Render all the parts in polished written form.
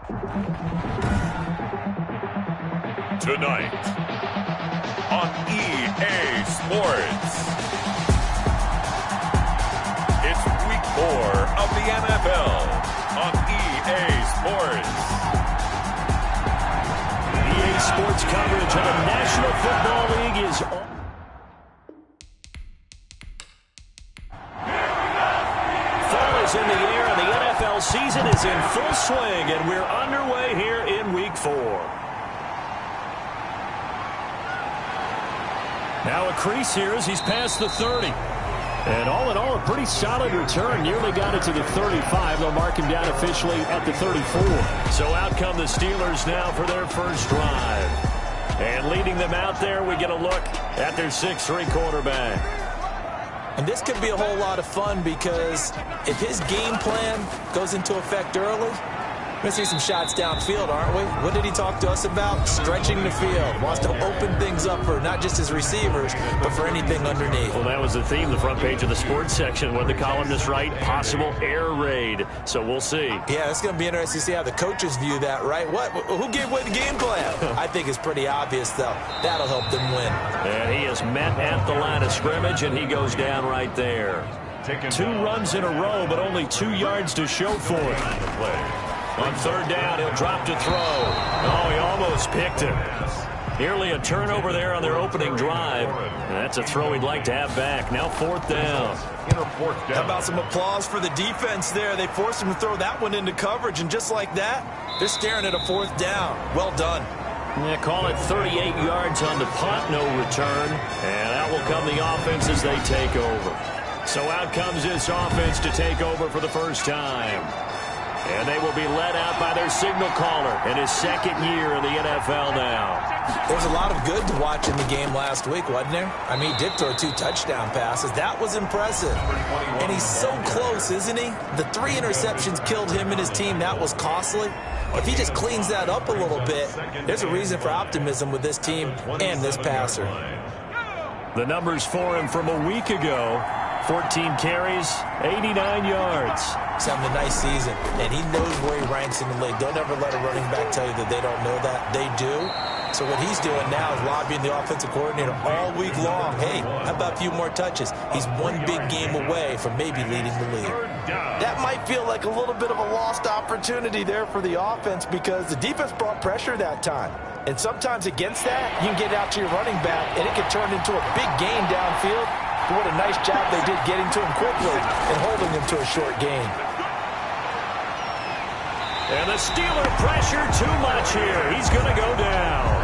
Tonight on EA Sports, it's week 4 of the NFL on EA Sports. EA Sports coverage of the National Football League is on. Fall is in the air and the NFL season is in full swing, and we're underway here in week 4. Now a crease here as he's past the 30. And all in all, a pretty solid return. Nearly got it to the 35. They'll mark him down officially at the 34. So out come the Steelers now for their first drive. And leading them out there, we get a look at their 6'3" quarterback. And this could be a whole lot of fun because if his game plan goes into effect early, we're going to see some shots downfield, aren't we? What did he talk to us about? Stretching the field. Wants to open things up for not just his receivers, but for anything underneath. Well, that was the theme, the front page of the sports section, when the columnists write possible air raid. So we'll see. Yeah, it's going to be interesting to see how the coaches view that, right? Who gave away the game plan? I think it's pretty obvious, though. That'll help them win. And he is met at the line of scrimmage, and he goes down right there. 2 runs in a row, but only 2 yards to show for it. On third down, he'll drop to throw. Oh, he almost picked him. Nearly a turnover there on their opening drive. And that's a throw he'd like to have back. Now 4th down. How about some applause for the defense there? They forced him to throw that one into coverage, and just like that, they're staring at a 4th down. Well done. Yeah, call it 38 yards on the punt, no return. And out will come the offense as they take over. So out comes this offense to take over for the first time. And they will be led out by their signal caller in his 2nd year in the NFL now. There's a lot of good to watch in the game last week, wasn't there? I mean, he did throw 2 touchdown passes. That was impressive. And he's so close, isn't he? The 3 interceptions killed him and his team. That was costly. If he just cleans that up a little bit, there's a reason for optimism with this team and this passer. The numbers for him from a week ago: 14 carries, 89 yards. He's having a nice season, and he knows where he ranks in the league. Don't ever let a running back tell you that they don't know that. They do. So what he's doing now is lobbying the offensive coordinator all week long. Hey, how about a few more touches? He's one big game away from maybe leading the league. That might feel like a little bit of a lost opportunity there for the offense because the defense brought pressure that time. And sometimes against that, you can get out to your running back, and it can turn into a big gain downfield. But what a nice job they did getting to him quickly and holding him to a short gain. And the Steeler pressure too much here. He's going to go down.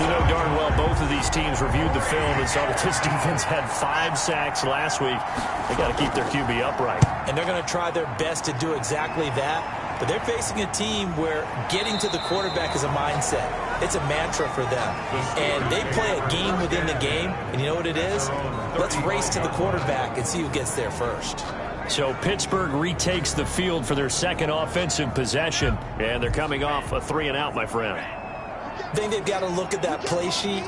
You know darn well both of these teams reviewed the film and saw that this defense had 5 sacks last week. They got to keep their QB upright. And they're going to try their best to do exactly that. But they're facing a team where getting to the quarterback is a mindset. It's a mantra for them. And they play a game within the game. And you know what it is? Let's race to the quarterback and see who gets there first. So Pittsburgh retakes the field for their 2nd offensive possession. And they're coming off a 3-and-out, my friend. I think they've got to look at that play sheet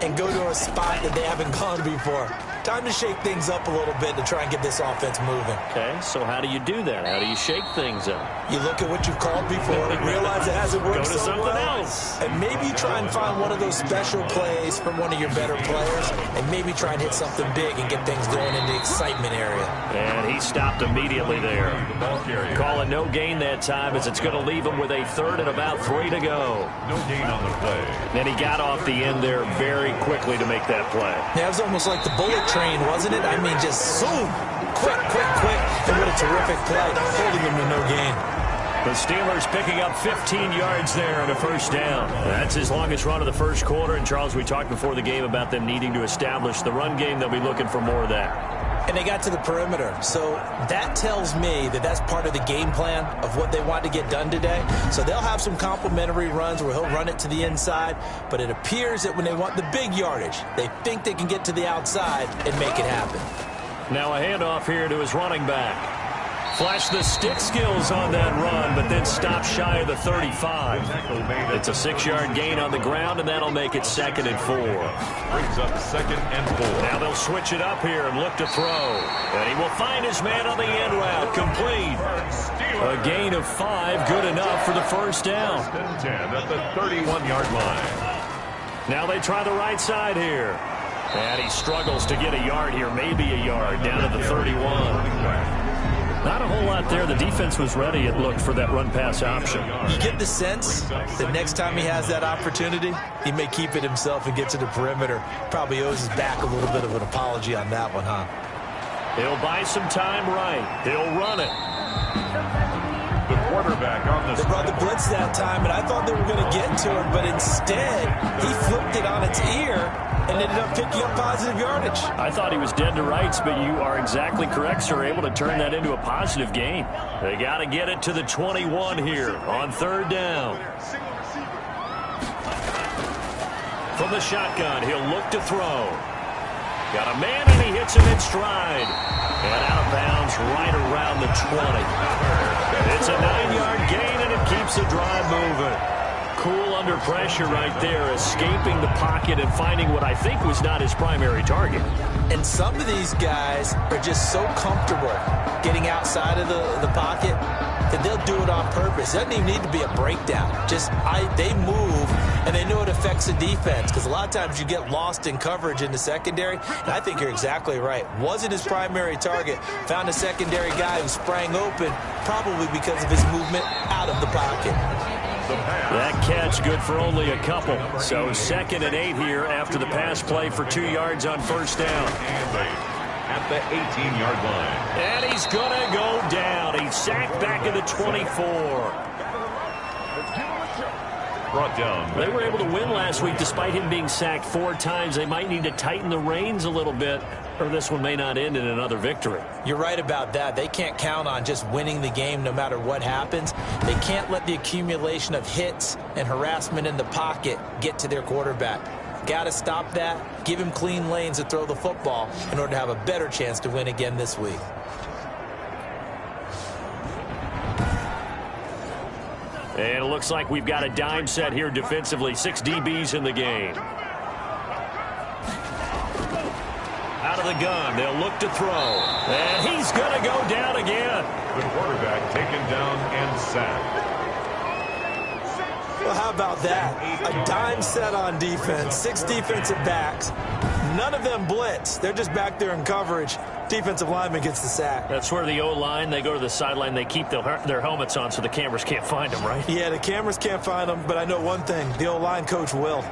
and go to a spot that they haven't gone before. Time to shake things up a little bit to try and get this offense moving. Okay, so how do you do that? How do you shake things up? You look at what you've called before, realize it hasn't worked so well. Go to something else. And maybe you try and find one of those special plays from one of your better players, and maybe try and hit something big and get things going in the excitement area. And he stopped immediately there. Call it no gain that time as it's going to leave him with a 3rd and about 3 to go. No gain on the play. Then he got off the end there very quickly to make that play. Yeah, it was almost like the bullet train, wasn't it? I mean, just zoom, quick, and what a terrific play, holding him to no gain. The Steelers picking up 15 yards there and a 1st down. That's his longest run of the first quarter. And, Charles, we talked before the game about them needing to establish the run game. They'll be looking for more of that. And they got to the perimeter. So that tells me that that's part of the game plan of what they want to get done today. So they'll have some complementary runs where he'll run it to the inside. But it appears that when they want the big yardage, they think they can get to the outside and make it happen. Now a handoff here to his running back. Flash the stick skills on that run, but then stop shy of the 35. It's a 6-yard gain on the ground, and that'll make it 2nd and 4. Brings up 2nd and 4. Now they'll switch it up here and look to throw. And he will find his man on the end route, complete. A gain of 5, good enough for the first down. 10 at the 31-yard line. Now they try the right side here. And he struggles to get a yard here, maybe a yard, down to the 31. Not a whole lot there. The defense was ready, it looked, for that run-pass option. You get the sense that next time he has that opportunity, he may keep it himself and get to the perimeter. Probably owes his back a little bit of an apology on that one, huh? He'll buy some time right. He'll run it. The quarterback on the... They brought the blitz that time, and I thought they were going to get to him, but instead, he flipped it on its ear and ended up picking up positive yardage. I thought he was dead to rights, but you are exactly correct, sir. Able to turn that into a positive gain. They got to get it to the 21 here on third down. From the shotgun, he'll look to throw. Got a man, and he hits him in stride. And out of bounds right around the 20. It's a 9-yard gain, and it keeps the drive moving. Cool under pressure right there, escaping the pocket and finding what I think was not his primary target. And some of these guys are just so comfortable getting outside of the pocket that they'll do it on purpose. It doesn't even need to be a breakdown. They move, and they know it affects the defense, because a lot of times you get lost in coverage in the secondary, and I think you're exactly right. Wasn't his primary target. Found a secondary guy who sprang open, probably because of his movement out of the pocket. That catch good for only a couple. So 2nd and 8 here after the pass play for 2 yards on first down. At the 18-yard line. And he's going to go down. He's sacked back at the 24. Brought down. They were able to win last week despite him being sacked 4 times. They might need to tighten the reins a little bit, or this one may not end in another victory. You're right about that. They can't count on just winning the game no matter what happens. They can't let the accumulation of hits and harassment in the pocket get to their quarterback. Got to stop that, give him clean lanes to throw the football in order to have a better chance to win again this week. And it looks like we've got a dime set here defensively. 6 DBs in the game. Out of the gun, they'll look to throw. And he's going to go down again. The quarterback taken down and sacked. Well, how about that? A dime set on defense, 6 defensive backs. None of them blitz. They're just back there in coverage. Defensive lineman gets the sack. That's where the O-line, they go to the sideline, they keep their helmets on so the cameras can't find them, right? Yeah, the cameras can't find them, but I know one thing. The O-line coach will.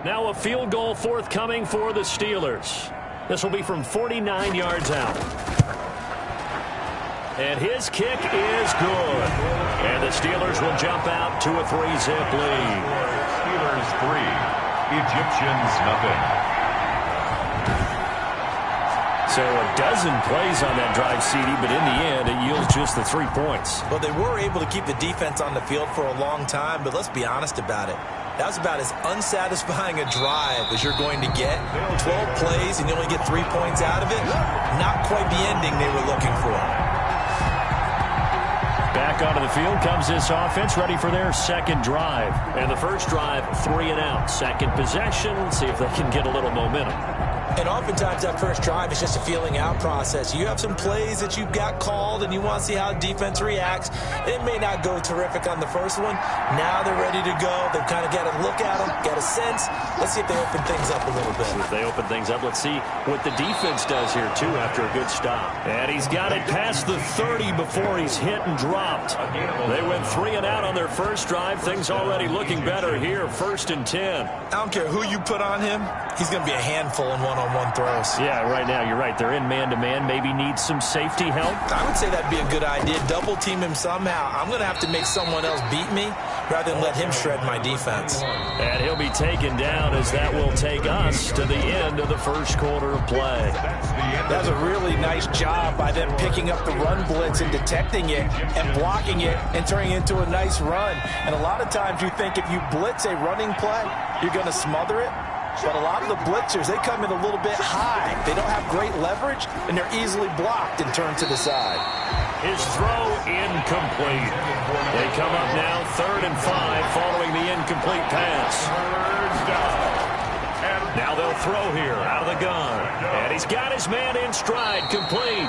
Now a field goal forthcoming for the Steelers. This will be from 49 yards out. And his kick is good. And the Steelers will jump out to a 3-zip lead. Steelers 3, Egyptians nothing. So a dozen plays on that drive, CD, but in the end, it yields just the 3 points. Well, they were able to keep the defense on the field for a long time, but let's be honest about it. That was about as unsatisfying a drive as you're going to get. 12 plays and you only get 3 points out of it. Not quite the ending they were looking for. Back onto the field comes this offense, ready for their second drive. And the first drive, 3 and out. Second possession, let's see if they can get a little momentum. And oftentimes that first drive is just a feeling out process. You have some plays that you've got called and you want to see how defense reacts. It may not go terrific on the first one. Now they're ready to go. They've kind of got to look at them, get a sense. Let's see if they open things up a little bit. If they open things up, let's see what the defense does here, too, after a good stop. And he's got it past the 30 before he's hit and dropped. They went 3 and out on their first drive. Things already looking better here, 1st and 10. I don't care who you put on him. He's going to be a handful in one-on-one throws. Yeah, right now, you're right. They're in man-to-man. Maybe need some safety help. I would say that'd be a good idea. Double team him somehow. I'm going to have to make someone else beat me rather than let him shred my defense. And he'll be taken down as that will take us to the end of the first quarter of play. That's a really nice job by them picking up the run blitz and detecting it and blocking it and turning it into a nice run. And a lot of times you think if you blitz a running play, you're going to smother it. But a lot of the blitzers, they come in a little bit high. They don't have great leverage, and they're easily blocked and turned to the side. His throw incomplete. They come up now 3rd and 5 following the incomplete pass. Now they'll throw here out of the gun. And he's got his man in stride, complete.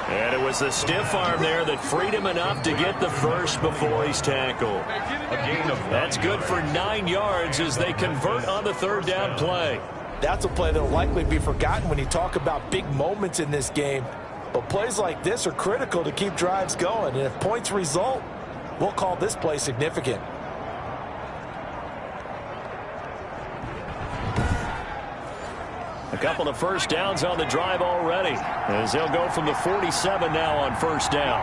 And it was the stiff arm there that freed him enough to get the first before he's tackled. That's good for 9 yards as they convert on the third down play. That's a play that will likely be forgotten when you talk about big moments in this game. But plays like this are critical to keep drives going. And if points result, we'll call this play significant. A couple of first downs on the drive already, as they'll go from the 47 now on first down.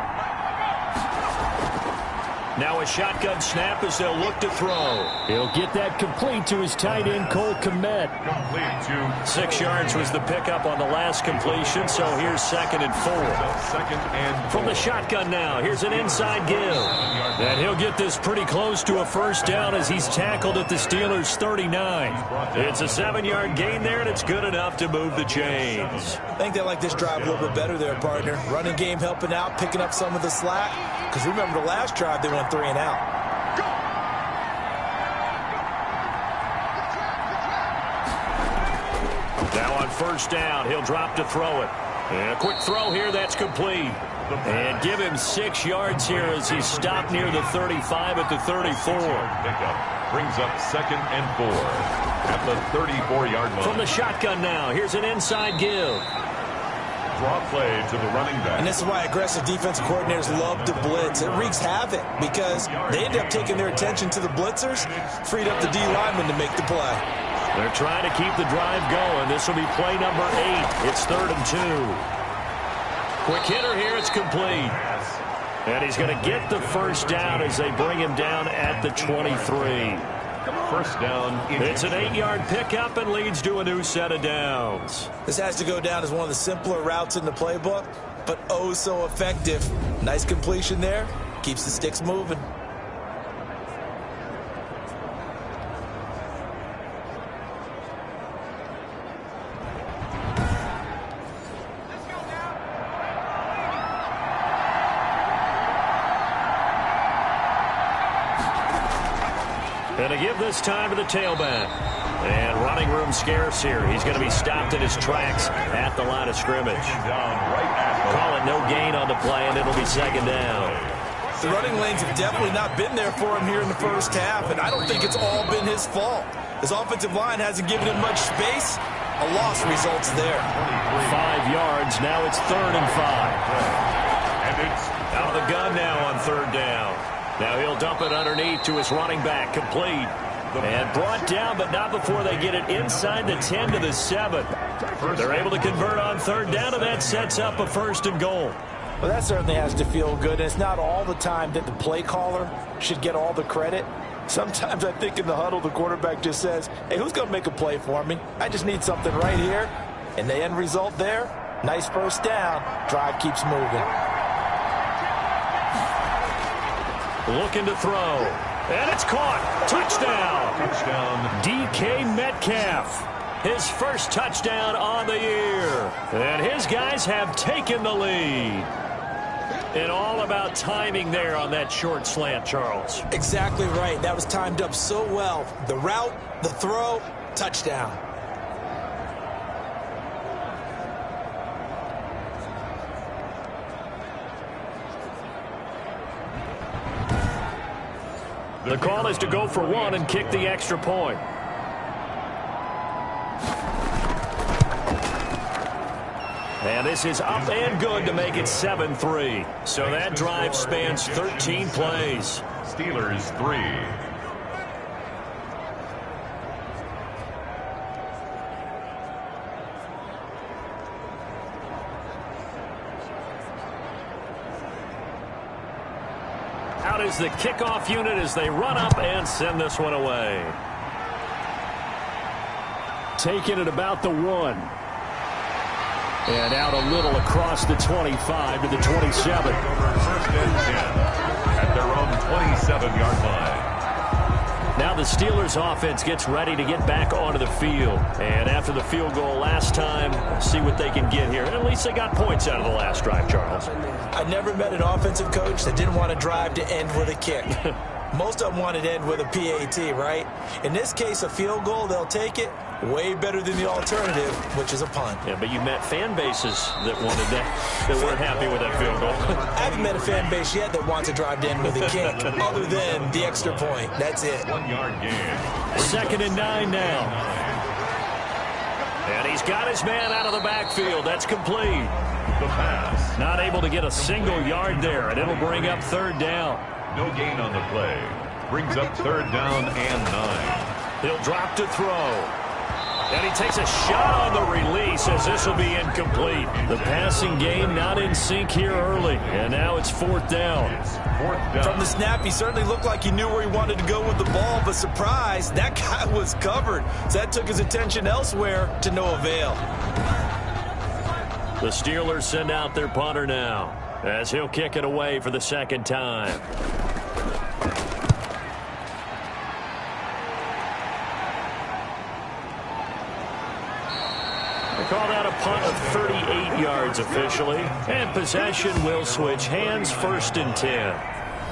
Now a shotgun snap as they'll look to throw. He'll get that complete to his tight end, Cole Kmet. 6 yards was the pickup on the last completion, so here's 2nd and 4. From the shotgun now, here's an inside give. And he'll get this pretty close to a first down as he's tackled at the Steelers' 39. It's a 7-yard gain there, and it's good enough to move the chains. I think they like this drive a little bit better there, partner. Running game helping out, picking up some of the slack. Because remember the last drive, they went 3 and out. Now on first down, he'll drop to throw it. And a quick throw here, that's complete. And give him 6 yards here as he's stopped near the 35 at the 34. Brings up 2nd and 4 at the 34-yard line. From the shotgun now, here's an inside give. Draw play to the running back. And this is why aggressive defensive coordinators love to blitz. It wreaks havoc because they end up taking their attention to the blitzers, freed up the D lineman to make the play. They're trying to keep the drive going. This will be play number 8. It's 3rd and 2. Quick hitter here, it's complete. And he's going to get the first down as they bring him down at the 23. First down. It's an 8-yard pickup and leads to a new set of downs. This has to go down as one of the simpler routes in the playbook, but oh so effective. Nice completion there. Keeps the sticks moving. And to give this time to the tailback. And running room scarce here. He's going to be stopped in his tracks at the line of scrimmage. Call it no gain on the play, and it'll be 2nd down. The running lanes have definitely not been there for him here in the first half, and I don't think it's all been his fault. His offensive line hasn't given him much space. A loss results there. 5 yards. Now it's 3rd and 5. And it's out of the gun now on 3rd down. Now he'll dump it underneath to his running back, complete. And brought down, but not before they get it inside the 10 to the 7. They're able to convert on 3rd down, and that sets up a 1st and goal. Well, that certainly has to feel good, and it's not all the time that the play caller should get all the credit. Sometimes I think in the huddle, the quarterback just says, hey, who's going to make a play for me? I just need something right here. And the end result there, nice first down. Drive keeps moving. Looking to throw. And it's caught. Touchdown. DK Metcalf. His first touchdown on the year. And his guys have taken the lead. And all about timing there on that short slant, Charles. Exactly right. That was timed up so well. The route, the throw, touchdown. The call is to go for 1 and kick the extra point. And this is up and good to make it 7-3. So that drive spans 13 plays. Steelers 3. Out is the kickoff unit as they run up and send this one away. Taking it about the 1. And out a little across the 25 to the 27. First and 10 at their own 27-yard line. Now the Steelers offense gets ready to get back onto the field. And after the field goal last time, see what they can get here. At least they got points out of the last drive, Charles. I never met an offensive coach that didn't want to drive to end with a kick. Most of them want it to end with a PAT, right? In this case, a field goal, they'll take it. Way better than the alternative, which is a punt. Yeah, but you met fan bases that wanted that weren't happy with that field goal. I haven't met a fan base yet that wants to drive in with a kick, other than the extra point. That's it. 1 yard gain. 2nd and 9 now. And he's got his man out of the backfield. That's complete. The pass. Not able to get a single yard there, and it'll bring up 3rd down. No gain on the play. Brings up 3rd down and 9. He'll drop to throw. And he takes a shot on the release as this will be incomplete. The passing game not in sync here early. And now it's 4th down. 4th down. From the snap, he certainly looked like he knew where he wanted to go with the ball, but surprise, that guy was covered. So that took his attention elsewhere to no avail. The Steelers send out their punter now as he'll kick it away for the 2nd time. Call that a punt of 38 yards officially. And possession will switch hands, 1st and 10.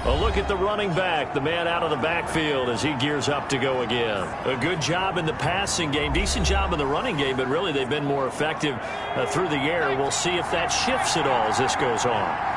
A look at the running back, the man out of the backfield as he gears up to go again. A good job in the passing game, decent job in the running game, but really they've been more effective through the air. We'll see if that shifts at all as this goes on.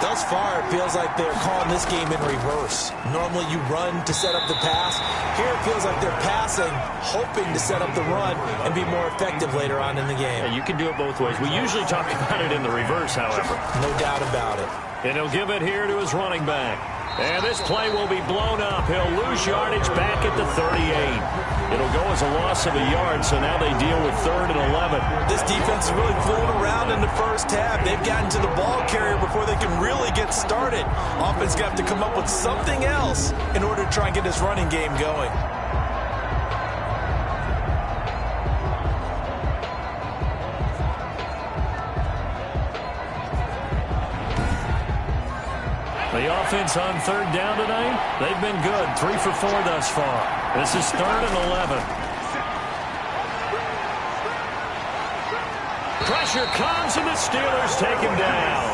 Thus far, it feels like they're calling this game in reverse. Normally you run to set up the pass. Here it feels like they're passing, hoping to set up the run and be more effective later on in the game. And you can do it both ways. We usually talk about it in the reverse, however. No doubt about it. And he'll give it here to his running back. And this play will be blown up. He'll lose yardage back at the 38. It'll go as a loss of a yard, so now they deal with 3rd and 11. This defense is really fooling around in the first half. They've gotten to the ball carrier before they can really get started. Offense going to have to come up with something else in order to try and get this running game going. The offense on 3rd down tonight, they've been good. 3 for 4 thus far. This is 3rd and 11. Pressure comes, and the Steelers take him down.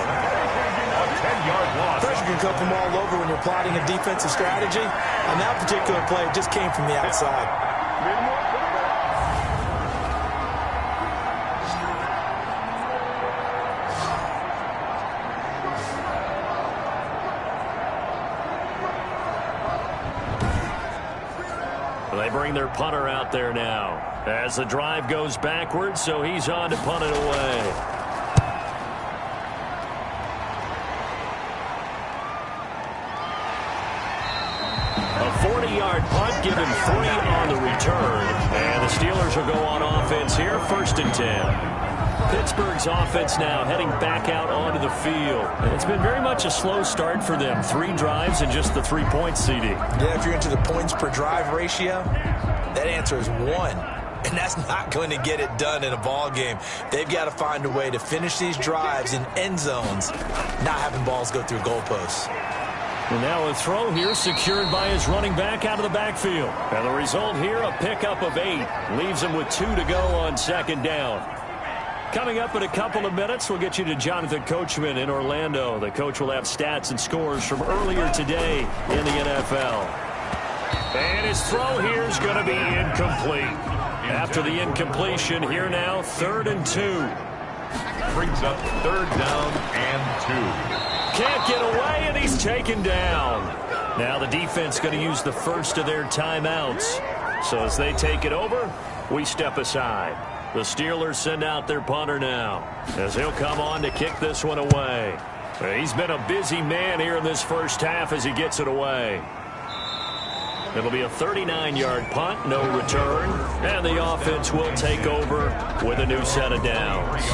A 10-yard loss. Pressure can come from all over when you're plotting a defensive strategy. On that particular play, it just came from the outside. They bring their punter out there now as the drive goes backwards, so he's on to punt it away. A 40-yard punt, given 3 on the return. And the Steelers will go on offense here, 1st and 10. Pittsburgh's offense now heading back out onto the field. It's been very much a slow start for them. 3 drives and just the 3 points, CD. Yeah, if you're into the points per drive ratio, that answer is 1. And that's not going to get it done in a ball game. They've got to find a way to finish these drives in end zones, not having balls go through goalposts. And now a throw here secured by his running back out of the backfield. And the result here, a pickup of 8. Leaves him with 2 to go on 2nd down. Coming up in a couple of minutes, we'll get you to Jonathan Coachman in Orlando. The coach will have stats and scores from earlier today in the NFL. And his throw here is going to be incomplete. After the incompletion, here now, 3rd and 2. Brings up 3rd down and 2. Can't get away, and he's taken down. Now the defense going to use the first of their timeouts. So as they take it over, we step aside. The Steelers send out their punter now as he'll come on to kick this one away. He's been a busy man here in this first half as he gets it away. It'll be a 39-yard punt, no return, and the offense will take over with a new set of downs.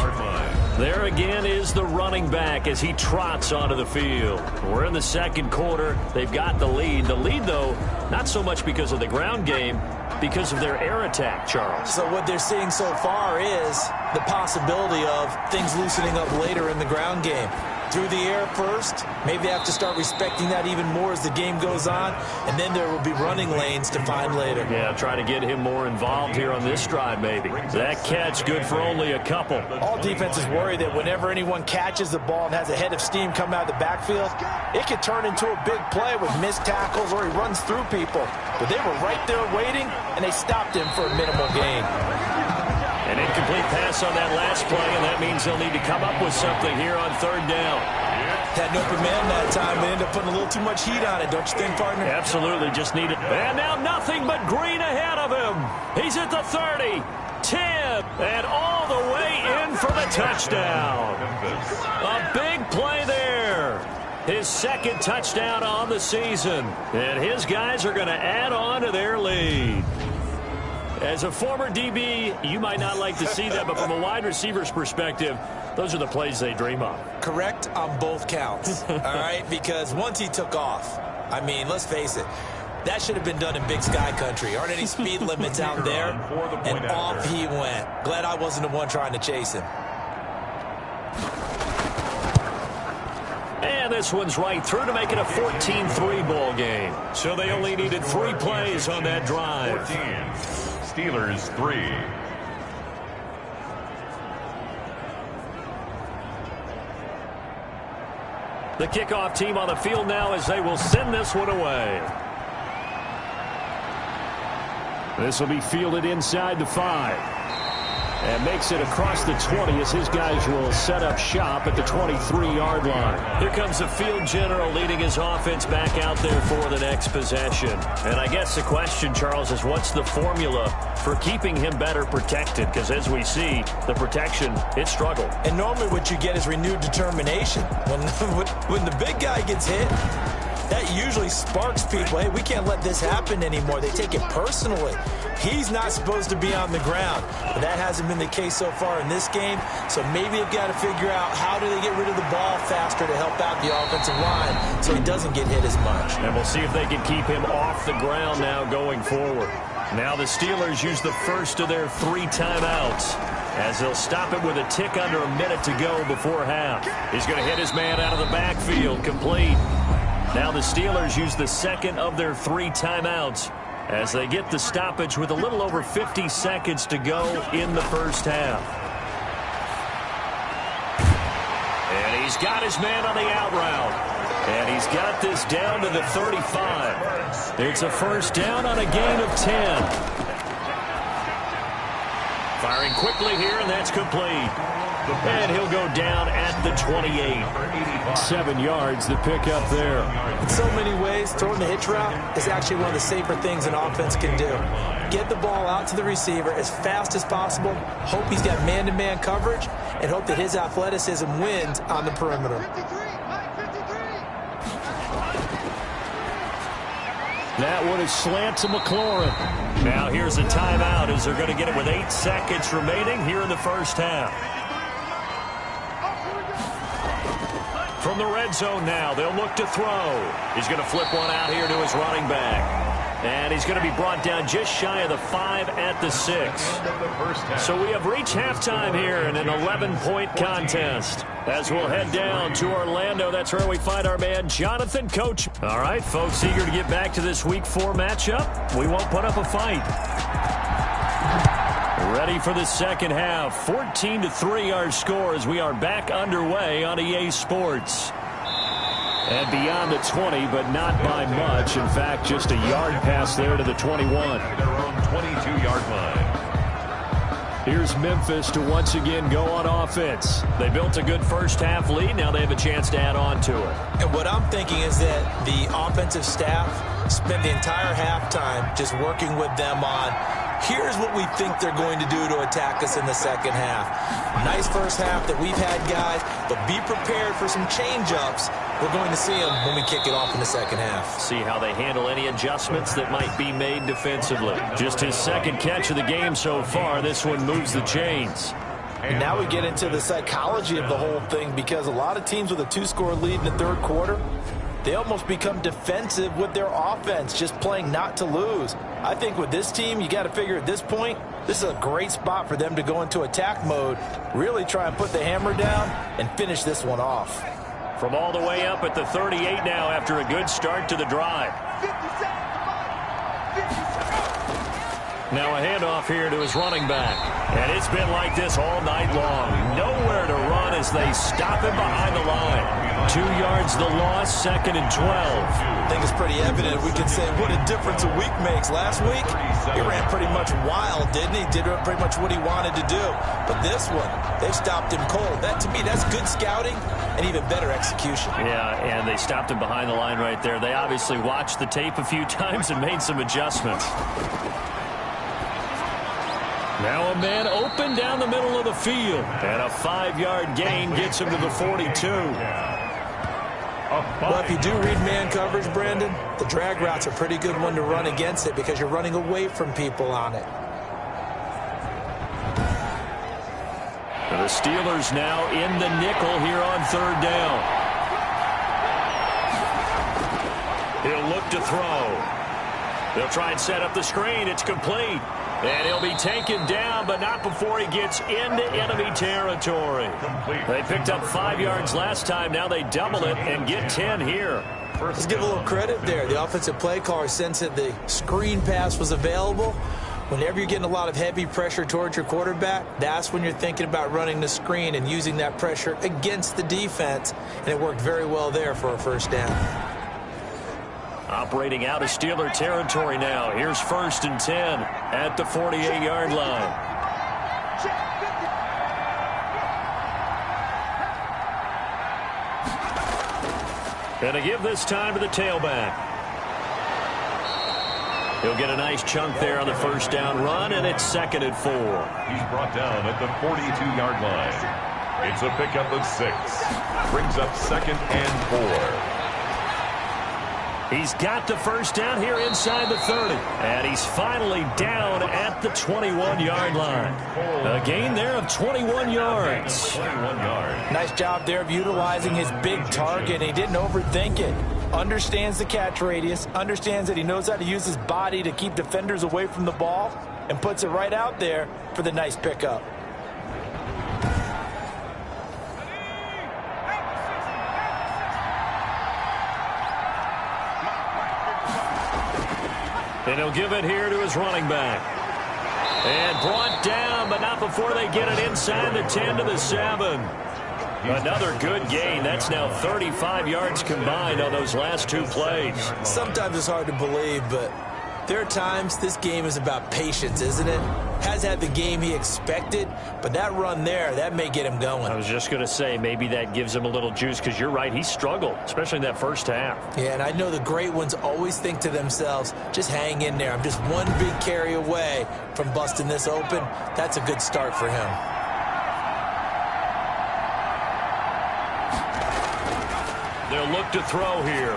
There again is the running back as he trots onto the field. We're in the 2nd quarter. They've got the lead. The lead, though, not so much because of the ground game, because of their air attack, Charles. So what they're seeing so far is the possibility of things loosening up later in the ground game. through the air first. Maybe they have to start respecting that even more as the game goes on, and then there will be running lanes to find later. Yeah, try to get him more involved here on this drive maybe. That catch good for only a couple. All defenses worry that whenever anyone catches the ball and has a head of steam come out of the backfield, it could turn into a big play with missed tackles or he runs through people. But they were right there waiting, and they stopped him for a minimal gain. An incomplete pass on that last play, and that means they'll need to come up with something here on third down. Had no man that time. They ended up putting a little too much heat on it, don't you think, partner? Absolutely, just needed. And now nothing but green ahead of him. He's at the 30, 10, and all the way in for the touchdown. A big play there. His second touchdown on the season. And his guys are going to add on to their lead. As a former DB, you might not like to see that, but from a wide receiver's perspective, those are the plays they dream of. Correct on both counts, all right? Because once he took off, I mean, let's face it, that should have been done in Big Sky country. Aren't any speed limits out there? And off he went. Glad I wasn't the one trying to chase him. And this one's right through to make it a 14-3 ball game. So they only needed 3 plays on that drive. 14. Steelers 3. The kickoff team on the field now as they will send this one away. This will be fielded inside the 5. And makes it across the 20 as his guys will set up shop at the 23-yard line. Here comes the field general leading his offense back out there for the next possession. And I guess the question, Charles, is what's the formula for keeping him better protected? Because as we see, the protection, it struggled. And normally what you get is renewed determination. When the big guy gets hit, that usually sparks people. Hey, we can't let this happen anymore. They take it personally. He's not supposed to be on the ground. But that hasn't been the case so far in this game. So maybe they've got to figure out how do they get rid of the ball faster to help out the offensive line so he doesn't get hit as much. And we'll see if they can keep him off the ground now going forward. Now the Steelers use the first of their 3 timeouts as they'll stop it with a tick under a minute to go before half. He's going to hit his man out of the backfield, complete. Now the Steelers use the second of their 3 timeouts as they get the stoppage with a little over 50 seconds to go in the first half. And he's got his man on the out route. And he's got this down to the 35. It's a first down on a gain of 10. Firing quickly here, and that's complete. And he'll go down at the 28. 7 yards, the pickup there. In so many ways, throwing the hitch route is actually one of the safer things an offense can do. Get the ball out to the receiver as fast as possible, hope he's got man-to-man coverage, and hope that his athleticism wins on the perimeter. That one is slant to McLaurin. Now here's a timeout as they're going to get it with 8 seconds remaining here in the first half. From the red zone now, they'll look to throw. He's going to flip one out here to his running back. And he's going to be brought down just shy of the 5 at the 6. So we have reached halftime here in an 11-point contest. As we'll head down to Orlando, that's where we find our man Jonathan Coach. All right, folks, eager to get back to this Week 4 matchup. We won't put up a fight. Ready for the second half. 14-3 our score as we are back underway on EA Sports. And beyond the 20, but not by much. In fact, just a yard pass there to the 21. Their own 22-yard line. Here's Memphis to once again go on offense. They built a good first half lead. Now they have a chance to add on to it. And what I'm thinking is that the offensive staff spent the entire halftime just working with them on, here's what we think they're going to do to attack us in the second half. Nice first half that we've had, guys, but be prepared for some change-ups. We're going to see them when we kick it off in the second half. See how they handle any adjustments that might be made defensively. Just his second catch of the game so far. This one moves the chains. And now we get into the psychology of the whole thing, because a lot of teams with a 2-score lead in the third quarter, they almost become defensive with their offense, just playing not to lose. I think with this team, you got to figure at this point, this is a great spot for them to go into attack mode, really try and put the hammer down and finish this one off. From all the way up at the 38 now after a good start to the drive. Now a handoff here to his running back. And it's been like this all night long. Nowhere to run as they stop him behind the line. 2 yards the loss, 2nd and 12. I think it's pretty evident. We can say what a difference a week makes. Last week, he ran pretty much wild, didn't he? Did pretty much what he wanted to do. But this one, they stopped him cold. That, to me, that's good scouting and even better execution. Yeah, and they stopped him behind the line right there. They obviously watched the tape a few times and made some adjustments. Now a man open down the middle of the field. And a 5-yard gain gets him to the 42. Well, if you do read man coverage, Brandon, the drag route's a pretty good one to run against it because you're running away from people on it. The Steelers now in the nickel here on 3rd down. He'll look to throw. They'll try and set up the screen. It's complete. And he'll be taken down, but not before he gets into enemy territory. They picked up 5 yards last time. Now they double it and get 10 here. Let's give a little credit there. The offensive play caller sensed that the screen pass was available. Whenever you're getting a lot of heavy pressure towards your quarterback, that's when you're thinking about running the screen and using that pressure against the defense. And it worked very well there for a 1st down. Operating out of Steeler territory now. Here's 1st and 10 at the 48-yard line. And to give this time to the tailback. He'll get a nice chunk there on the 1st down run, and it's 2nd and 4. He's brought down at the 42-yard line. It's a pickup of 6. Brings up 2nd and 4. He's got the 1st down here inside the 30. And he's finally down at the 21-yard line. A gain there of 21 yards. Nice job there of utilizing his big target. He didn't overthink it. Understands the catch radius. Understands that he knows how to use his body to keep defenders away from the ball. And puts it right out there for the nice pickup. And he'll give it here to his running back. And brought down, but not before they get it inside the 10 to the 7. Another good gain. That's now 35 yards combined on those last 2 plays. Sometimes it's hard to believe, but there are times this game is about patience, isn't it? Has had the game he expected, but that run there, that may get him going. I was just going to say, maybe that gives him a little juice, because you're right, he struggled, especially in that 1st half. Yeah, and I know the great ones always think to themselves, just hang in there. I'm just one big carry away from busting this open. That's a good start for him. They'll look to throw here.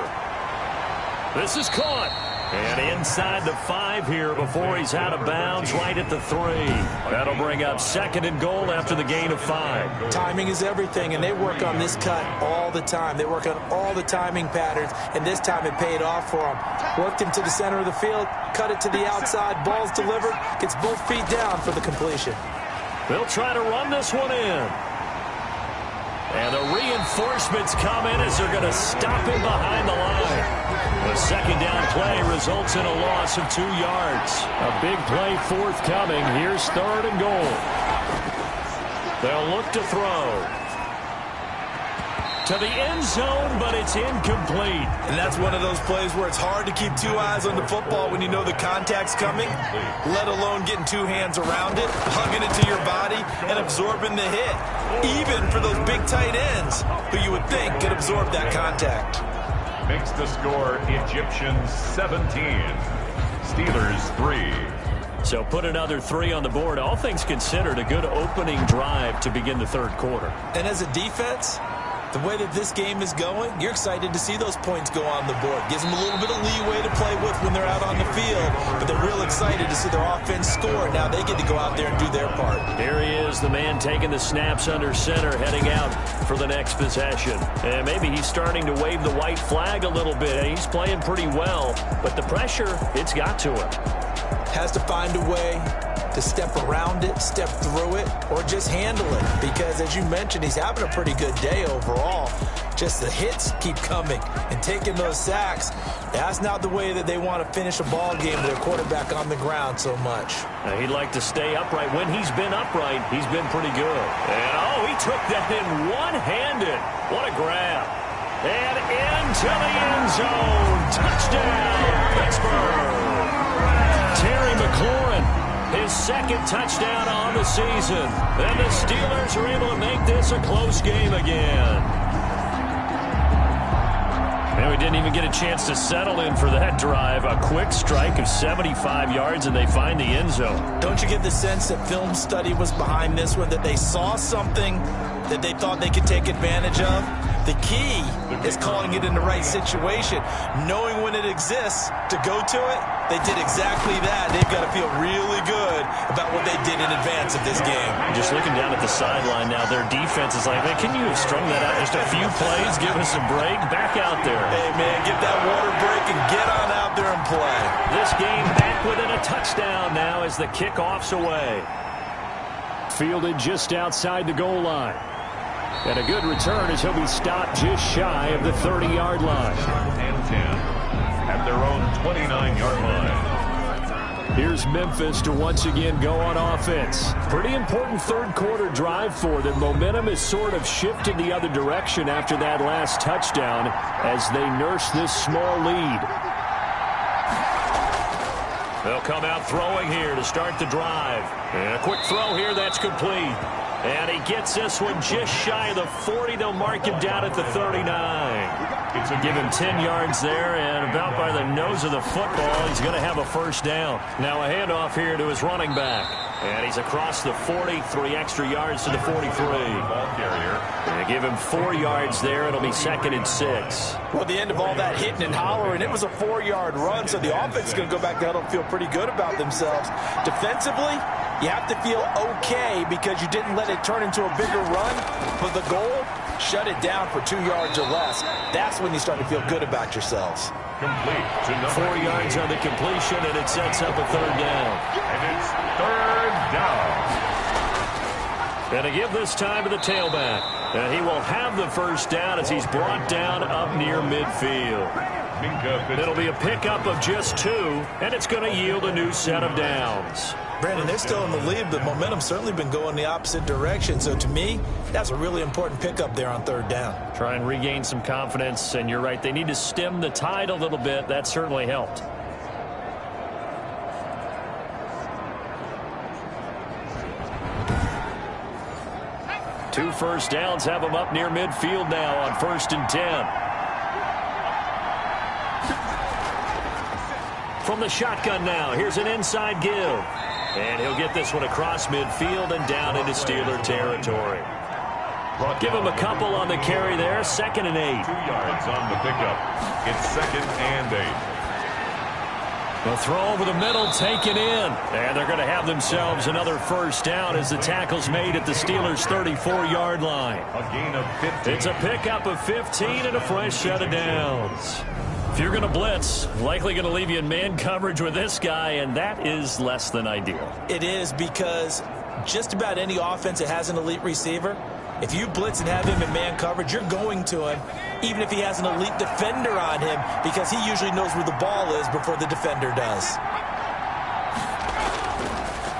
This is caught. And inside the 5 here before he's out of bounds, right at the 3. That'll bring up 2nd and goal after the gain of 5. Timing is everything, and they work on this cut all the time. They work on all the timing patterns, and this time it paid off for him. Worked him to the center of the field, cut it to the outside, ball's delivered, gets both feet down for the completion. They'll try to run this one in. And the reinforcements come in as they're going to stop him behind the line. The 2nd down play results in a loss of 2 yards. A big play forthcoming. Here's 3rd and goal. They'll look to throw. To the end zone, but it's incomplete. And that's one of those plays where it's hard to keep 2 eyes on the football when you know the contact's coming, let alone getting 2 hands around it, hugging it to your body, and absorbing the hit. Even for those big tight ends, who you would think could absorb that contact. Makes the score Egyptians 17, Steelers 3. So put another 3 on the board. All things considered, a good opening drive to begin the 3rd quarter. And as a defense, the way that this game is going, you're excited to see those points go on the board. Gives them a little bit of leeway to play with when they're out on the field, but they're real excited to see their offense score. Now they get to go out there and do their part. Here he is, the man taking the snaps under center, heading out for the next possession. And maybe he's starting to wave the white flag a little bit. He's playing pretty well, but the pressure, it's got to him. Has to find a way to step around it, step through it, or just handle it. Because, as you mentioned, he's having a pretty good day overall. Just the hits keep coming and taking those sacks. That's not the way that they want to finish a ball game with their quarterback on the ground so much. Now, he'd like to stay upright. When he's been upright, he's been pretty good. And, he took that in one-handed. What a grab. And into the end zone. Touchdown, Pittsburgh. Terry McLaurin, his second touchdown on the season. And the Steelers are able to make this a close game again. And we didn't even get a chance to settle in for that drive. A quick strike of 75 yards, and they find the end zone. Don't you get the sense that film study was behind this one, that they saw something that they thought they could take advantage of? The key is calling it in the right situation, knowing when it exists to go to it. They did exactly that. They've got to feel really good about what they did in advance of this game. Just looking down at the sideline now, their defense is like, man, can you have strung that out just a few plays? Give us a break. Back out there. Hey, man, get that water break and get on out there and play. This game back within a touchdown now as the kickoff's away. Fielded just outside the goal line. And a good return as he'll be stopped just shy of the 30-yard line. And 10 at their own 29-yard line. Here's Memphis to once again go on offense. Pretty important third-quarter drive for them. Momentum has sort of shifted the other direction after that last touchdown as they nurse this small lead. They'll come out throwing here to start the drive. And a quick throw here, that's complete. And he gets this one just shy of the 40. They'll mark him down at the 39. Give him 10 yards there, and about by the nose of the football, he's going to have a first down. Now a handoff here to his running back. And he's across the 40, 3 extra yards to the 43. Ball carrier. And give him 4 yards there. It'll be 2nd and 6. Well, at the end of all that hitting and hollering, it was a 4-yard run, so the offense is going to go back down and feel pretty good about themselves. Defensively, you have to feel okay because you didn't let it turn into a bigger run. But the goal, shut it down for 2 yards or less. That's when you start to feel good about yourselves. Complete to number 4 yards on the completion, and it sets up a third down. And it's third down. And a give this time to the tailback. And he will have the first down as he's brought down up near midfield. It'll be a pickup of just 2, and it's going to yield a new set of downs. Brandon, they're still in the lead, but momentum's certainly been going the opposite direction. So to me, that's a really important pickup there on third down. Try and regain some confidence, and you're right. They need to stem the tide a little bit. That certainly helped. Two first downs have them up near midfield now on 1st and 10. From the shotgun now, here's an inside give. And he'll get this one across midfield and down into Steeler territory. Give him a couple on the carry there. 2nd and 8. 2 yards on the pickup. It's 2nd and 8. The throw over the middle, taken in. And they're going to have themselves another first down as the tackle's made at the Steelers' 34-yard line. A gain of 15. It's a pickup of 15 and a fresh set of downs. If you're going to blitz, likely going to leave you in man coverage with this guy, and that is less than ideal. It is, because just about any offense that has an elite receiver, if you blitz and have him in man coverage, you're going to him, even if he has an elite defender on him, because he usually knows where the ball is before the defender does.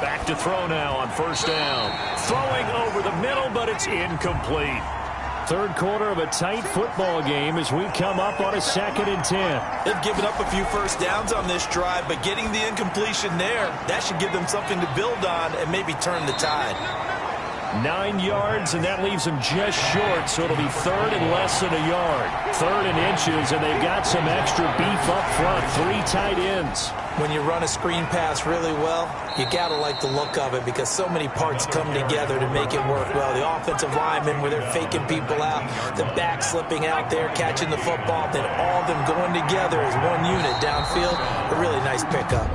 Back to throw now on 1st down. Throwing over the middle, but it's incomplete. Third quarter of a tight football game as we come up on a 2nd and 10. They've given up a few first downs on this drive, but getting the incompletion there, that should give them something to build on and maybe turn the tide. 9 yards, and that leaves them just short, so it'll be 3rd and less than a yard. 3rd and inches, and they've got some extra beef up front. 3 tight ends. When you run a screen pass really well, you got to like the look of it because so many parts come together to make it work well. The offensive linemen, where they're faking people out, the back slipping out there, catching the football, then all of them going together as one unit downfield. A really nice pickup.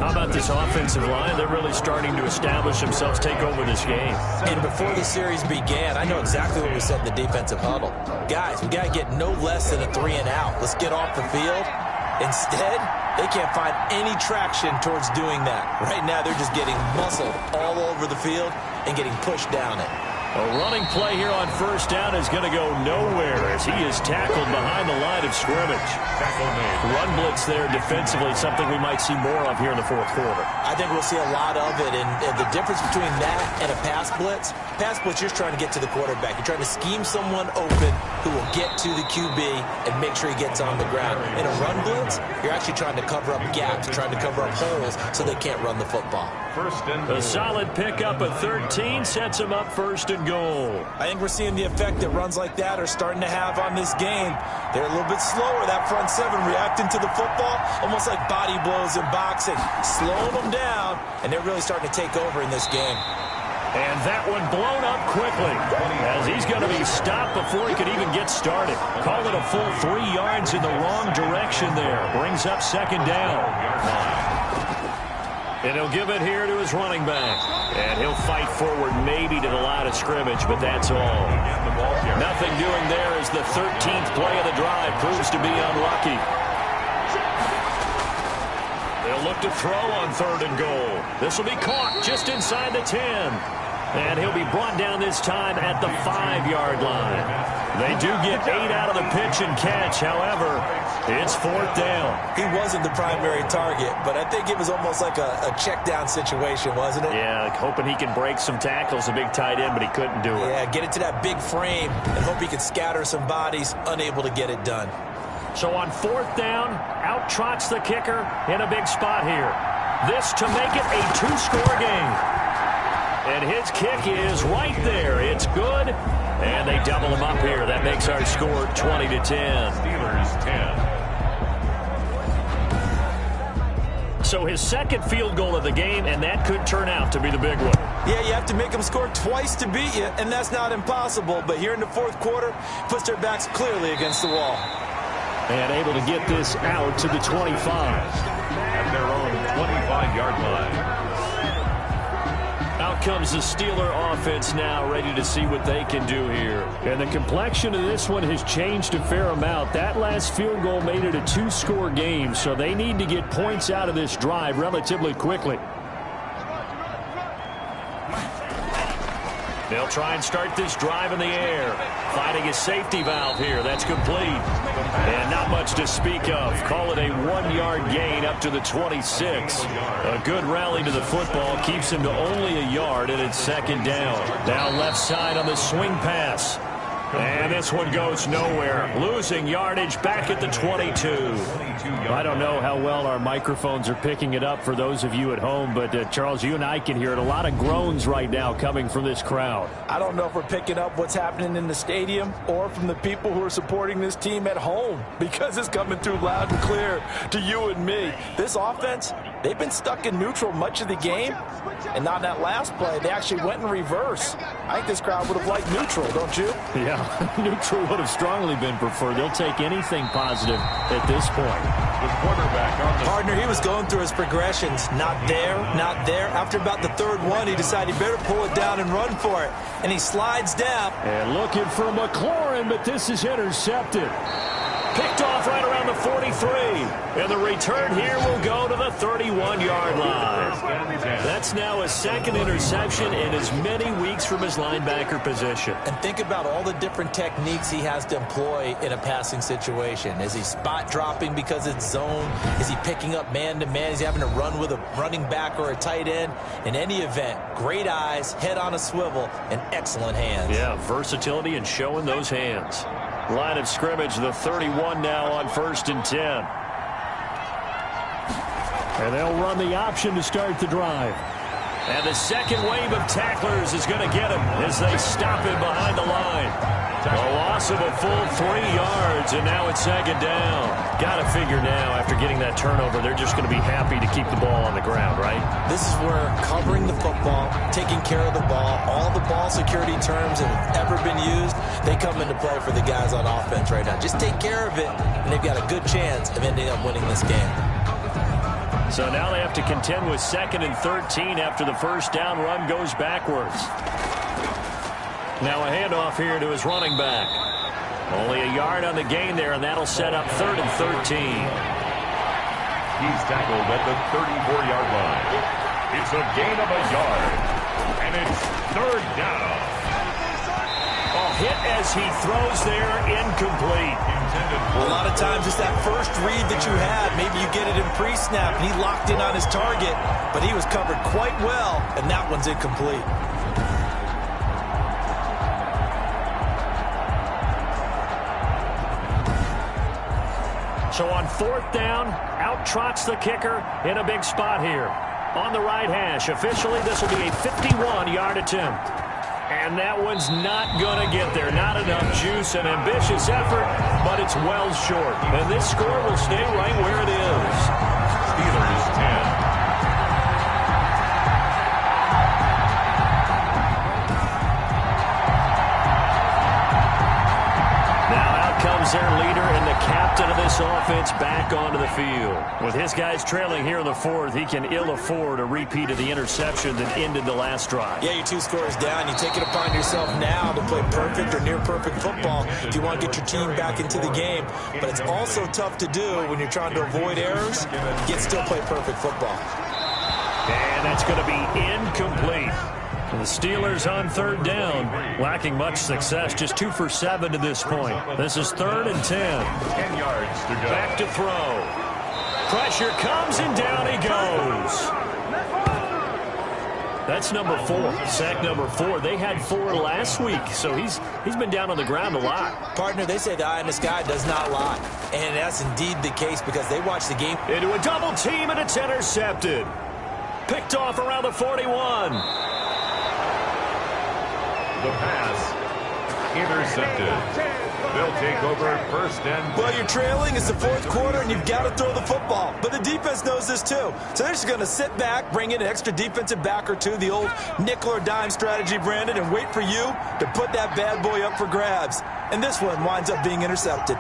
How about this offensive line? They're really starting to establish themselves, take over this game. And before the series began, I know exactly what we said in the defensive huddle. Guys, we got to get no less than a 3 and out. Let's get off the field Instead, they can't find any traction towards doing that. Right now, they're just getting muscled all over the field and getting pushed down it. A running play here on first down is going to go nowhere as he is tackled behind the line of scrimmage. Run blitz there defensively, something we might see more of here in the fourth quarter. I think we'll see a lot of it, and the difference between that and a pass blitz, you're just trying to get to the quarterback. You're trying to scheme someone open who will get to the QB and make sure he gets on the ground. In a run blitz, you're actually trying to cover up gaps, trying to cover up holes so they can't run the football. A solid pickup of 13 sets him up first and goal. I think we're seeing the effect that runs like that are starting to have on this game. They're a little bit slower, that front seven, reacting to the football, almost like body blows in boxing, slowing them down, and they're really starting to take over in this game. And that one blown up quickly as he's going to be stopped before he could even get started. Call it a full 3 yards in the wrong direction there. Brings up second down. And he'll give it here to his running back. And he'll fight forward maybe to the line of scrimmage, but that's all. Nothing doing there as the 13th play of the drive proves to be unlucky. They'll look to throw on third and goal. This will be caught just inside the 10. And he'll be brought down this time at the 5-yard line. They do get 8 out of the pitch and catch. However, it's fourth down. He wasn't the primary target, but I think it was almost like a check down situation, wasn't it? Yeah, hoping he can break some tackles, a big tight end, but he couldn't do it. Yeah, get it to that big frame and hope he can scatter some bodies, unable to get it done. So on fourth down, out trots the kicker in a big spot here. This to make it a 2-score game. And his kick is right there. It's good. And they double him up here. That makes our score 20-10. Steelers 10. So his second field goal of the game, and that could turn out to be the big one. Yeah, you have to make them score twice to beat you, and that's not impossible. But here in the fourth quarter, puts their backs clearly against the wall. And able to get this out to the 25. At their own 25-yard line. Out comes the Steeler offense now, ready to see what they can do here. And the complexion of this one has changed a fair amount. That last field goal made it a 2-score game, so they need to get points out of this drive relatively quickly. They'll try and start this drive in the air. Finding a safety valve here. That's complete. And not much to speak of. Call it a 1-yard gain up to the 26. A good rally to the football. Keeps him to only a yard, and it's second down. Now left side on the swing pass. And this one goes nowhere. Losing yardage back at the 22. I don't know how well our microphones are picking it up for those of you at home, but Charles, you and I can hear it. A lot of groans right now coming from this crowd. I don't know if we're picking up what's happening in the stadium or from the people who are supporting this team at home, because it's coming through loud and clear to you and me. This offense, they've been stuck in neutral much of the game, and on that last play, they actually went in reverse. I think this crowd would have liked neutral, don't you? Yeah, neutral would have strongly been preferred. They'll take anything positive at this point. The quarterback on the partner, he was going through his progressions. Not there, not there. After about the third one, he decided he better pull it down and run for it. And he slides down. And looking for McLaurin, but this is intercepted. Picked off right around the 43. And the return here will go to the 31-yard line. That's now a second interception in as many weeks from his linebacker position. And think about all the different techniques he has to employ in a passing situation. Is he spot dropping because it's zone? Is he picking up man-to-man? Is he having to run with a running back or a tight end? In any event, great eyes, head on a swivel, and excellent hands. Yeah, versatility and showing those hands. Line of scrimmage, the 31 now on 1st and 10. And they'll run the option to start the drive. And the second wave of tacklers is going to get him as they stop him behind the line. A loss of a full 3 yards, and now it's second down. Got to figure now, after getting that turnover, they're just going to be happy to keep the ball on the ground, right? This is where covering the football, taking care of the ball, all the ball security terms that have ever been used, they come into play for the guys on offense right now. Just take care of it, and they've got a good chance of ending up winning this game. So now they have to contend with 2nd and 13 after the first down run goes backwards. Now a handoff here to his running back. Only a yard on the gain there, and that'll set up 3rd and 13. He's tackled at the 34-yard line. It's a gain of a yard. And it's third down. Hit as he throws there, incomplete. A lot of times it's that first read that you had. Maybe you get it in pre-snap, and he locked in on his target, but he was covered quite well, and that one's incomplete. So on fourth down, out trots the kicker in a big spot here. On the right hash, officially this will be a 51-yard attempt. And that one's not going to get there. Not enough juice, an ambitious effort, but it's well short. And this score will stay right where it is. Steelers 10. Their leader and the captain of this offense back onto the field. With his guys trailing here in the fourth, he can ill afford a repeat of the interception that ended the last drive. Yeah, you're 2 scores down. You take it upon yourself now to play perfect or near perfect football if you want to get your team back into the game. But it's also tough to do when you're trying to avoid errors, yet still play perfect football. And that's going to be incomplete. The Steelers on third down, lacking much success, just 2 for 7 to this point. This is 3rd and 10. 10 yards to go. Back to throw. Pressure comes and down he goes. That's number 4, sack number 4. They had 4 last week, so he's been down on the ground a lot. Partner, they say the eye in the sky does not lie. And that's indeed the case because they watch the game. Into a double team, and it's intercepted. Picked off around the 41. The pass intercepted. They'll take over first and... Well, you're trailing. It's the fourth quarter, and you've got to throw the football. But the defense knows this, too. So they're just going to sit back, bring in an extra defensive back or two, the old nickel or dime strategy, Brandon, and wait for you to put that bad boy up for grabs. And this one winds up being intercepted.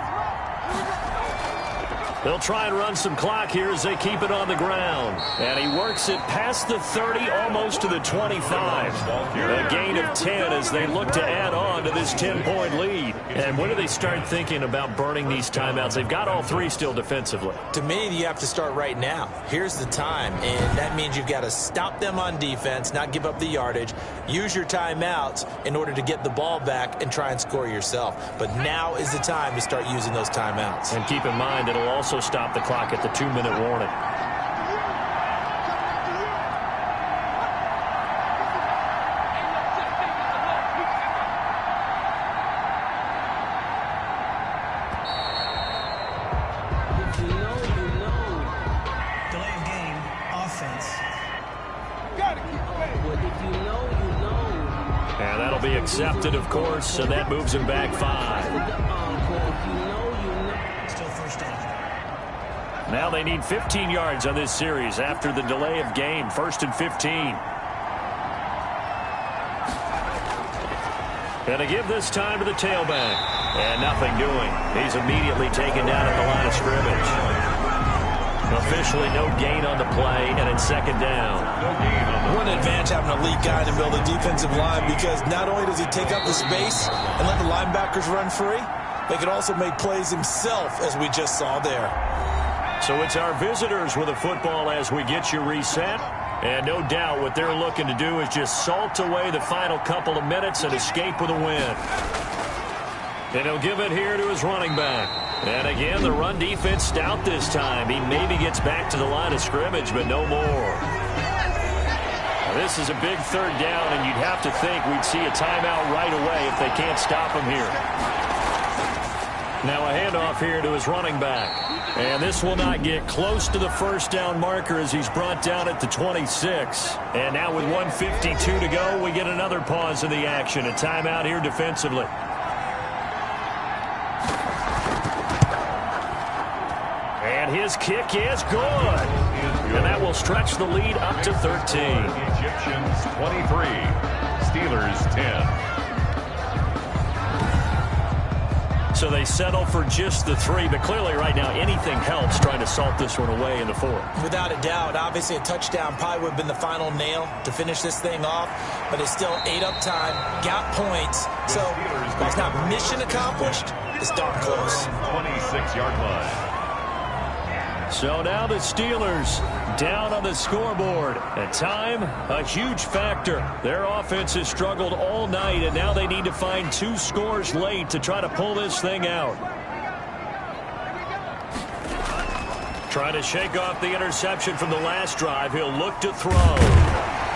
They'll try and run some clock here as they keep it on the ground. And he works it past the 30, almost to the 25. A gain of 10 as they look to add on to this 10-point lead. And when do they start thinking about burning these timeouts? They've got all 3 still defensively. To me, you have to start right now. Here's the time, and that means you've got to stop them on defense, not give up the yardage, use your timeouts in order to get the ball back and try and score yourself. But now is the time to start using those timeouts. And keep in mind, it'll also stop the clock at the 2-minute warning. Delay of game, offense. And that'll be accepted, of course, and that moves him back 5. Now they need 15 yards on this series after the delay of game. 1st and 15. And to give this time to the tailback. And nothing doing. He's immediately taken down at the line of scrimmage. Officially no gain on the play, and it's 2nd down. One advantage having a lead guy in the middle of the defensive line because not only does he take up the space and let the linebackers run free, they can also make plays himself, as we just saw there. So it's our visitors with a football as we get you reset. And no doubt what they're looking to do is just salt away the final couple of minutes and escape with a win. And he'll give it here to his running back. And again, the run defense stout this time. He maybe gets back to the line of scrimmage, but no more. Now, this is a big 3rd down, and you'd have to think we'd see a timeout right away if they can't stop him here. Now a handoff here to his running back. And this will not get close to the 1st down marker as he's brought down at the 26. And now with 1:52 to go, we get another pause in the action. A timeout here defensively. And his kick is good. And that will stretch the lead up to 13. Egyptians 23, Steelers 10. So they settle for just the 3, but clearly right now anything helps trying to salt this one away in the 4th. Without a doubt, obviously a touchdown probably would have been the final nail to finish this thing off, but it's still 8 up time, got points, so while it's not mission accomplished, it's darn close. 26-yard line. So now the Steelers down on the scoreboard. And time, a huge factor. Their offense has struggled all night, and now they need to find 2 scores late to try to pull this thing out. Trying to shake off the interception from the last drive. He'll look to throw.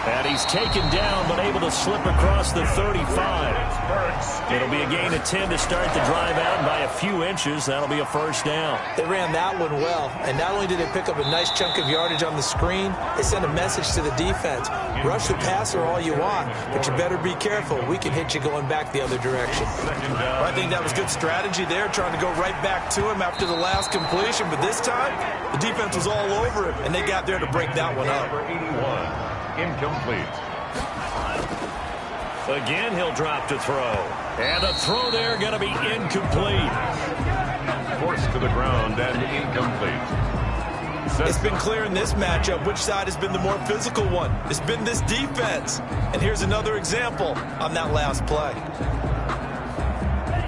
And he's taken down, but able to slip across the 35. It'll be a gain of 10 to start the drive out, and by a few inches, that'll be a first down. They ran that one well, and not only did they pick up a nice chunk of yardage on the screen, they sent a message to the defense. Rush the passer all you want, but you better be careful. We can hit you going back the other direction. I think that was good strategy there, trying to go right back to him after the last completion, but this time, the defense was all over him, and they got there to break that one up. Number 81. Incomplete. Again, he'll drop to throw. And the throw there going to be incomplete. Forced to the ground and incomplete. It's been clear in this matchup which side has been the more physical one. It's been this defense. And here's another example on that last play.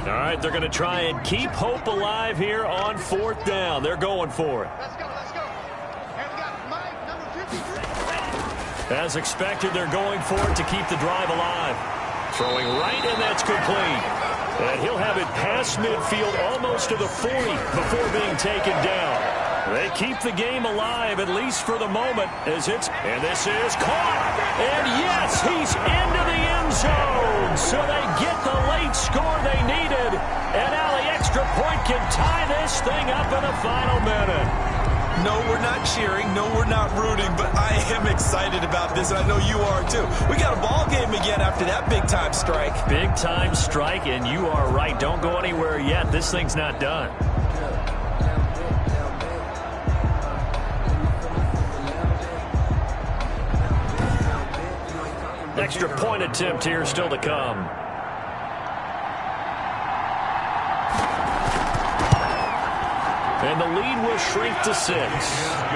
All right, they're going to try and keep hope alive here on 4th down. They're going for it. Let's go, let's go. And we got Mike, number 53. As expected, they're going for it to keep the drive alive. Throwing right, and that's complete. And he'll have it past midfield almost to the 40 before being taken down. They keep the game alive, at least for the moment, as it's... And this is caught. And yes, he's into the end zone. So they get the late score they needed. And now the extra point can tie this thing up in the final minute. No, we're not cheering. No, we're not rooting. But I am excited about this, and I know you are too. We got a ball game again after that big-time strike. Big-time strike, and you are right. Don't go anywhere yet. This thing's not done. Extra point attempt here still to come. And the lead will shrink to 6.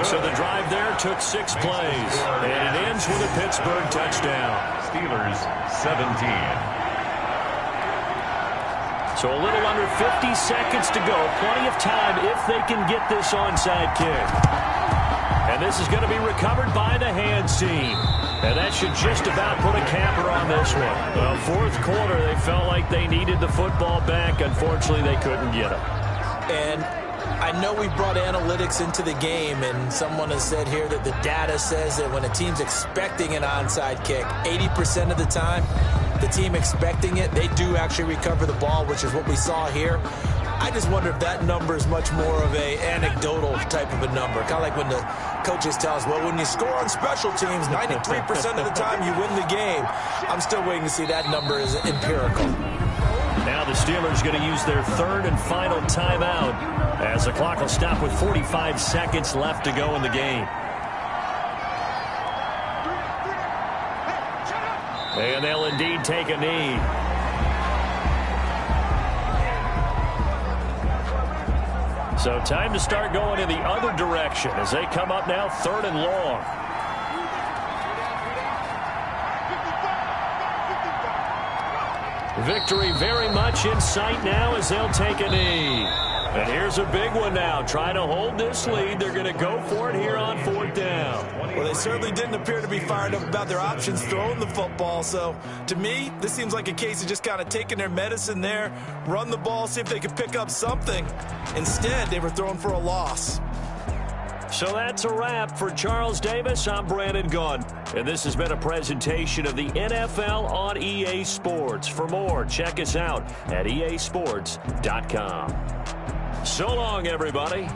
So the drive there took 6 plays. And it ends with a Pittsburgh touchdown. Steelers 17. So a little under 50 seconds to go. Plenty of time if they can get this onside kick. And this is going to be recovered by the hands team. And that should just about put a capper on this one. Well, 4th quarter, they felt like they needed the football back. Unfortunately, they couldn't get it. And I know we brought analytics into the game, and someone has said here that the data says that when a team's expecting an onside kick, 80% of the time, the team expecting it, they do actually recover the ball, which is what we saw here. I just wonder if that number is much more of a anecdotal type of a number. Kind of like when the coaches tell us, well, when you score on special teams, 93% of the time you win the game. I'm still waiting to see that number is empirical. Now the Steelers going to use their 3rd and final timeout as the clock will stop with 45 seconds left to go in the game. And they'll indeed take a knee. So time to start going in the other direction as they come up now 3rd and long. Victory very much in sight now as they'll take a knee. And here's a big one now. Trying to hold this lead. They're going to go for it here on 4th down. Well, they certainly didn't appear to be fired up about their options throwing the football. So, to me, this seems like a case of just kind of taking their medicine there, run the ball, see if they could pick up something. Instead, they were throwing for a loss. So that's a wrap for Charles Davis. I'm Brandon Gunn. And this has been a presentation of the NFL on EA Sports. For more, check us out at easports.com. So long, everybody.